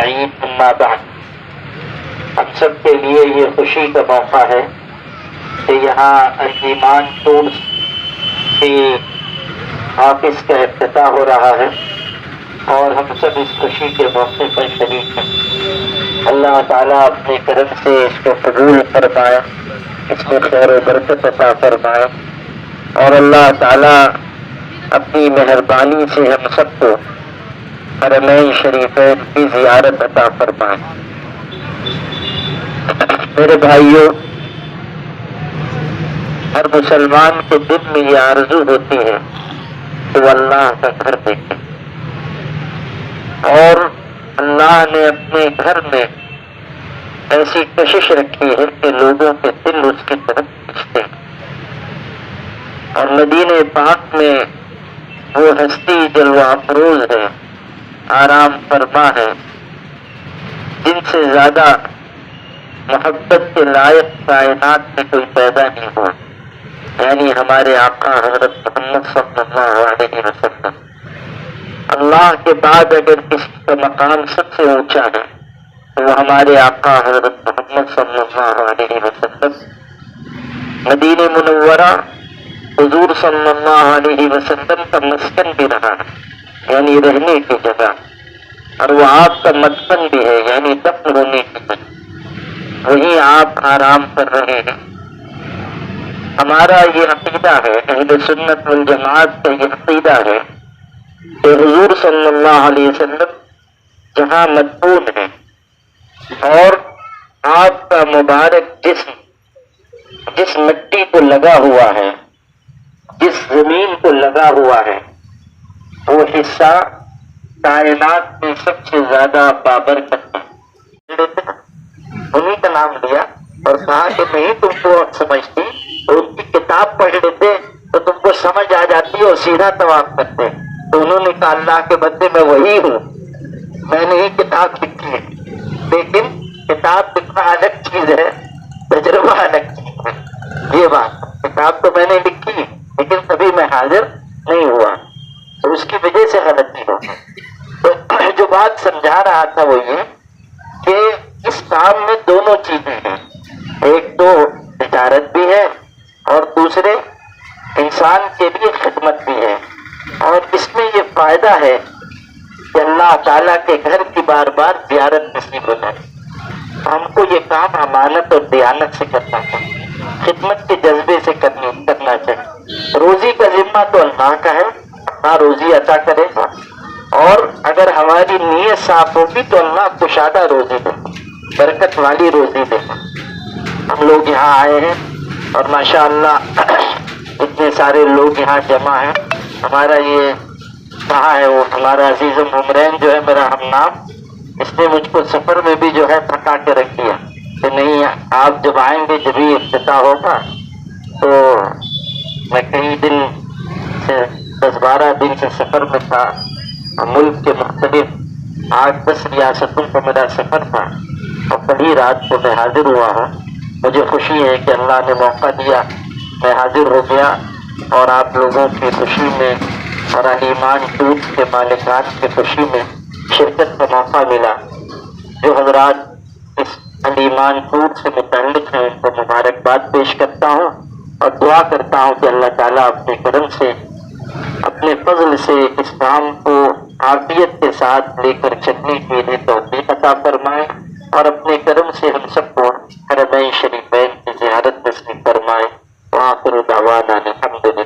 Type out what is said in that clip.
أجمعين أما بعد ہم سب کے لیے یہ خوشی کا موقع ہے کہ یہاں الایمان ٹورز کی آفس کا افتتاح ہو رہا ہے اور ہم سب اس خوشی کے موقع پر شریک ہیں۔ اللہ تعالیٰ اپنے کرم سے اس کو قبول فرمائے، اس کو خیر و برکت عطا فرمائے، اور اللہ تعالیٰ اپنی مہربانی سے ہم سب کو حرمین شریفین کی زیارت عطا فرمائے۔ میرے بھائیوں، ہر مسلمان کے دل میں یہ آرزو ہوتی ہے کہ وہ اللہ کا گھر دیکھے، اور اللہ نے اپنے گھر میں ایسی کشش رکھی ہے کہ لوگوں کے دل اس کی طرف کھنچتے ہیں، اور مدینہ پاک میں وہ ہستی جلوہ افروز ہے، آرام فرما ہے، جن سے زیادہ محبت کے لائق کائنات میں کوئی پیدا نہیں ہوا، یعنی ہمارے آقا حضرت محمد صلی اللہ علیہ وسلم۔ اللہ کے بعد اگر کسی کا مقام سب سے اونچا ہے تو وہ ہمارے آقا حضرت محمد صلی اللہ علیہ وسلم۔ مدینہ منورہ حضور صلی اللہ علیہ وسلم کا مسکن بھی رہا ہے، یعنی رہنے کی جگہ، اور وہ آپ کا مدفن بھی ہے، یعنی دفن ہونے کی جگہ، وہیں آپ آرام کر رہے ہیں۔ ہمارا یہ عقیدہ ہے، اہل سنت والجماعت کا یہ عقیدہ ہے کہ حضور صلی اللہ علیہ وسلم جہاں مدفون ہے اور آپ کا مبارک جسم جس مٹی کو لگا ہوا ہے، جس زمین کو لگا ہوا ہے، وہ حصہ کائنات میں سب سے زیادہ بابرکت ہے۔ انہیں کا نام لیا اور کہا کہ نہیں تم کو سمجھتی، تو ان کی کتاب پڑھ لیتے تو تم کو سمجھ آ جاتی اور سیدھا طواف کرتے۔ تو انہوں نے کہا اللہ کے بندے میں وہی ہوں، میں نے ہی کتاب لکھی ہے، لیکن کتاب لکھنا الگ چیز ہے، تجربہ الگ چیز ہے۔ یہ بات کتاب تو میں نے لکھی لیکن کبھی میں حاضر نہیں ہوا، تو اس کی وجہ سے غلطی ہو گئی۔ تو جو بات سمجھا رہا تھا وہ یہ کہ اس کام میں دونوں چیزیں ہیں، ایک تو تجارت بھی ہے اور دوسرے انسان کے لیے خدمت بھی ہے، اور اس میں یہ فائدہ ہے کہ اللہ تعالیٰ کے گھر کی بار بار زیارت نصیب ہو جائے۔ ہم کو یہ کام امانت اور دیانت سے کرنا چاہیے، خدمت کے جذبے سے کرنا چاہیے۔ روزی کا ذمہ تو اللہ کا ہے، اللہ روزی عطا کرے گا، اور اگر ہماری نیت صاف ہوگی تو اللہ کشادہ روزی دے گا، برکت والی روزی دے گا۔ ہم لوگ یہاں آئے ہیں اور ماشاءاللہ اتنے سارے لوگ یہاں جمع ہیں۔ ہمارا یہ کہاں ہے وہ ہمارا عزیز عمرین جو ہے میرا ہم نام، اس نے مجھ کو سفر میں بھی جو ہے تھکا کے رکھ دیا کہ نہیں آپ جب آئیں گے جب ہی افتتاح ہوگا۔ تو میں کئی دن سے 10-12 دن سے سفر میں تھا، ملک کے مختلف 8-10 ریاستوں کا میرا سفر تھا، اور کبھی رات کو میں حاضر ہوا ہوں۔ مجھے خوشی ہے کہ اللہ نے موقع دیا، میں حاضر ہو گیا، اور آپ لوگوں کی خوشی میں اور الایمان ٹورز کے مالکان کی خوشی میں شرکت کا موقع ملا۔ جو حضرات اس الایمان ٹورز سے متعلق ہیں ان کو مبارکباد پیش کرتا ہوں، اور دعا کرتا ہوں کہ اللہ تعالیٰ اپنے کرم سے اپنے فضل سے اس کام کو عافیت کے ساتھ لے کر چلنے کے لیے توفیق عطا فرمائے، اور اپنے کرم سے ہم سب کو حرمین شریفین کی زیارت نصیب فرمائے۔ وآخر دعوانا الحمدللہ۔